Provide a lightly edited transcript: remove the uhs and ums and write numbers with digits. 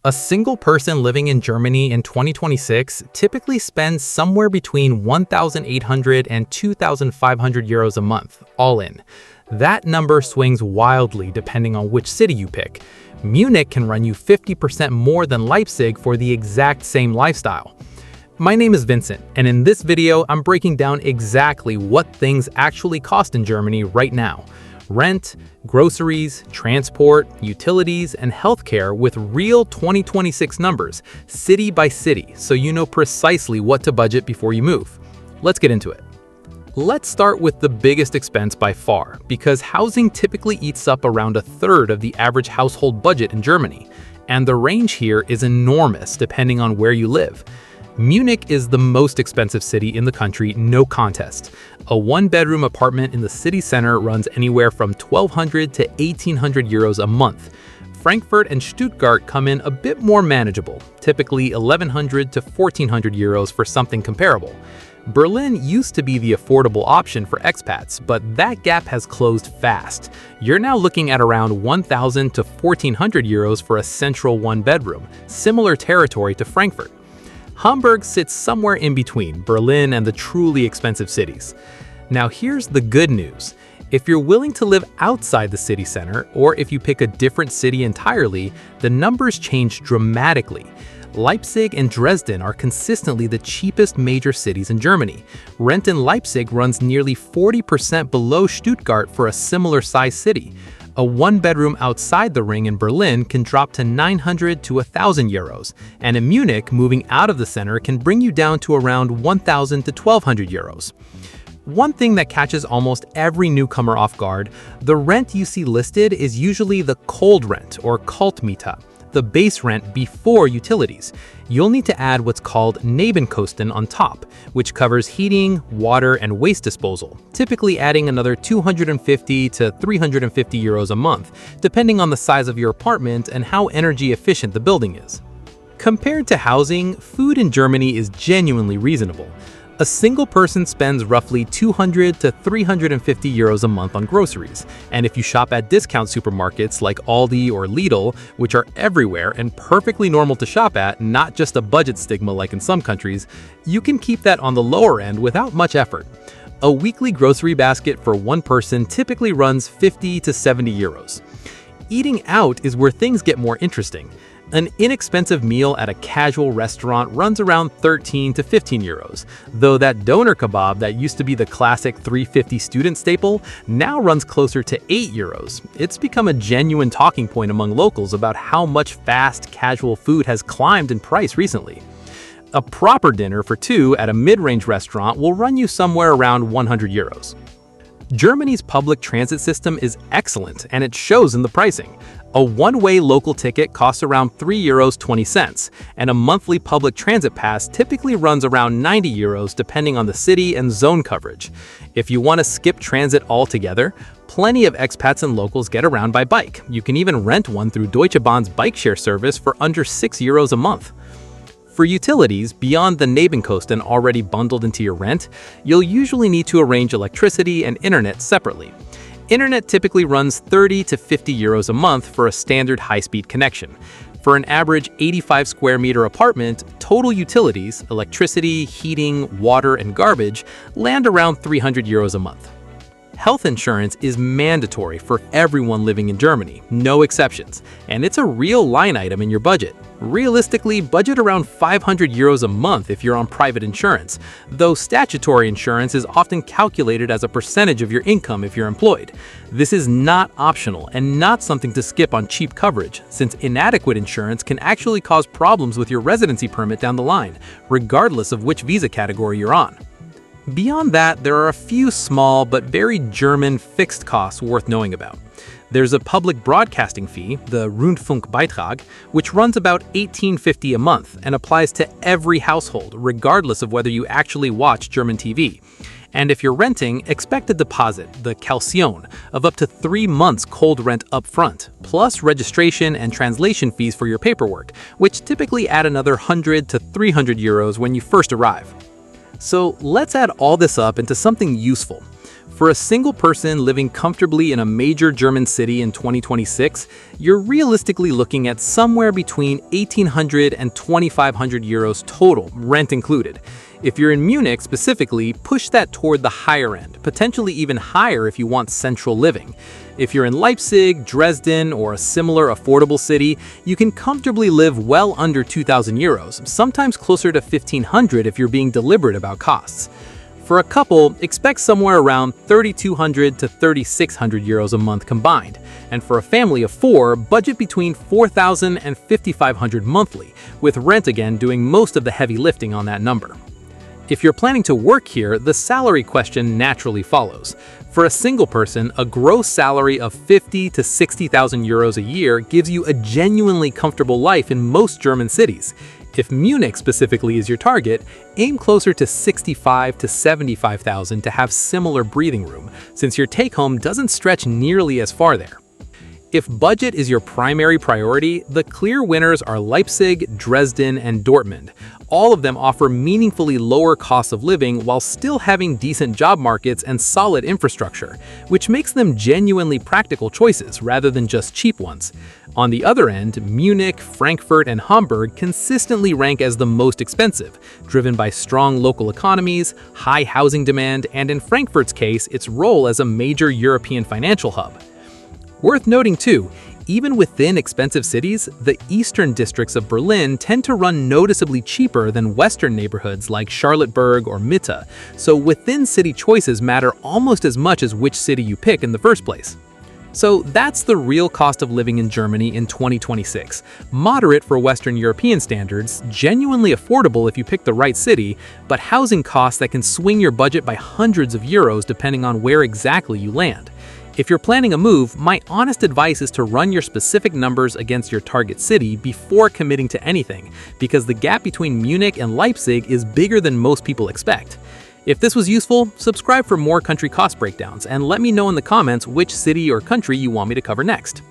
A single person living in Germany in 2026 typically spends somewhere between 1,800 and 2,500 euros a month, all in. That number swings wildly depending on which city you pick. Munich can run you 50% more than Leipzig for the exact same lifestyle. My name is Vincent, and in this video, I'm breaking down exactly what things actually cost in Germany right now. Rent, groceries, transport, utilities, and healthcare with real 2026 numbers, city by city, so you know precisely what to budget before you move. Let's get into it. Let's start with the biggest expense by far, because housing typically eats up around a third of the average household budget in Germany, and the range here is enormous depending on where you live. Munich is the most expensive city in the country, no contest. A one-bedroom apartment in the city center runs anywhere from 1,200 to 1,800 euros a month. Frankfurt and Stuttgart come in a bit more manageable, typically 1,100 to 1,400 euros for something comparable. Berlin used to be the affordable option for expats, but that gap has closed fast. You're now looking at around 1,000 to 1,400 euros for a central one-bedroom, similar territory to Frankfurt. Hamburg sits somewhere in between Berlin and the truly expensive cities. Now here's the good news. If you're willing to live outside the city center, or if you pick a different city entirely, the numbers change dramatically. Leipzig and Dresden are consistently the cheapest major cities in Germany. Rent in Leipzig runs nearly 40% below Stuttgart for a similar-sized city. A one-bedroom outside the ring in Berlin can drop to 900 to 1,000 euros, and in Munich, moving out of the center can bring you down to around 1,000 to 1,200 euros. One thing that catches almost every newcomer off guard, the rent you see listed is usually the cold rent or Kaltmiete, the base rent before utilities. You'll need to add what's called Nebenkosten on top, which covers heating, water, and waste disposal, typically adding another 250 to 350 euros a month, depending on the size of your apartment and how energy efficient the building is. Compared to housing, food in Germany is genuinely reasonable. A single person spends roughly 200 to 350 euros a month on groceries, and if you shop at discount supermarkets like Aldi or Lidl, which are everywhere and perfectly normal to shop at, not just a budget stigma like in some countries, you can keep that on the lower end without much effort. A weekly grocery basket for one person typically runs 50 to 70 euros. Eating out is where things get more interesting. An inexpensive meal at a casual restaurant runs around 13 to 15 euros, though that doner kebab that used to be the classic 350 student staple now runs closer to 8 euros. It's become a genuine talking point among locals about how much fast, casual food has climbed in price recently. A proper dinner for two at a mid-range restaurant will run you somewhere around 100 euros. Germany's public transit system is excellent, and it shows in the pricing. A one-way local ticket costs around 3.20 euros, and a monthly public transit pass typically runs around 90 euros depending on the city and zone coverage. If you want to skip transit altogether, plenty of expats and locals get around by bike. You can even rent one through Deutsche Bahn's bike share service for under 6 euros a month. For utilities, beyond the Nebenkosten already bundled into your rent, you'll usually need to arrange electricity and internet separately. Internet typically runs 30 to 50 euros a month for a standard high-speed connection. For an average 85 square meter apartment, total utilities, electricity, heating, water, and garbage land around 300 euros a month. Health insurance is mandatory for everyone living in Germany, no exceptions, and it's a real line item in your budget. Realistically, budget around 500 euros a month if you're on private insurance, though statutory insurance is often calculated as a percentage of your income if you're employed. This is not optional and not something to skip on cheap coverage, since inadequate insurance can actually cause problems with your residency permit down the line, regardless of which visa category you're on. Beyond that, there are a few small but very German fixed costs worth knowing about. There's a public broadcasting fee, the Rundfunkbeitrag, which runs about $18.50 a month and applies to every household, regardless of whether you actually watch German TV. And if you're renting, expect a deposit, the Kaution, of up to 3 months cold rent up front, plus registration and translation fees for your paperwork, which typically add another 100 to 300 euros when you first arrive. So let's add all this up into something useful. For a single person living comfortably in a major German city in 2026, you're realistically looking at somewhere between 1,800 and 2,500 euros total, rent included. If you're in Munich specifically, push that toward the higher end, potentially even higher if you want central living. If you're in Leipzig, Dresden, or a similar affordable city, you can comfortably live well under 2,000 euros, sometimes closer to 1,500 if you're being deliberate about costs. For a couple, expect somewhere around 3,200 to 3,600 euros a month combined. And for a family of four, budget between 4,000 and 5,500 monthly, with rent again doing most of the heavy lifting on that number. If you're planning to work here, the salary question naturally follows. For a single person, a gross salary of 50 to 60,000 euros a year gives you a genuinely comfortable life in most German cities. If Munich specifically is your target, aim closer to 65 to 75,000 to have similar breathing room, since your take-home doesn't stretch nearly as far there. If budget is your primary priority, the clear winners are Leipzig, Dresden, and Dortmund. All of them offer meaningfully lower costs of living while still having decent job markets and solid infrastructure, which makes them genuinely practical choices rather than just cheap ones. On the other end, Munich, Frankfurt, and Hamburg consistently rank as the most expensive, driven by strong local economies, high housing demand, and in Frankfurt's case, its role as a major European financial hub. Worth noting too, even within expensive cities, the eastern districts of Berlin tend to run noticeably cheaper than western neighborhoods like Charlottenburg or Mitte, so within-city choices matter almost as much as which city you pick in the first place. So that's the real cost of living in Germany in 2026. Moderate for Western European standards, genuinely affordable if you pick the right city, but housing costs that can swing your budget by hundreds of euros depending on where exactly you land. If you're planning a move, my honest advice is to run your specific numbers against your target city before committing to anything, because the gap between Munich and Leipzig is bigger than most people expect. If this was useful, subscribe for more country cost breakdowns and let me know in the comments which city or country you want me to cover next.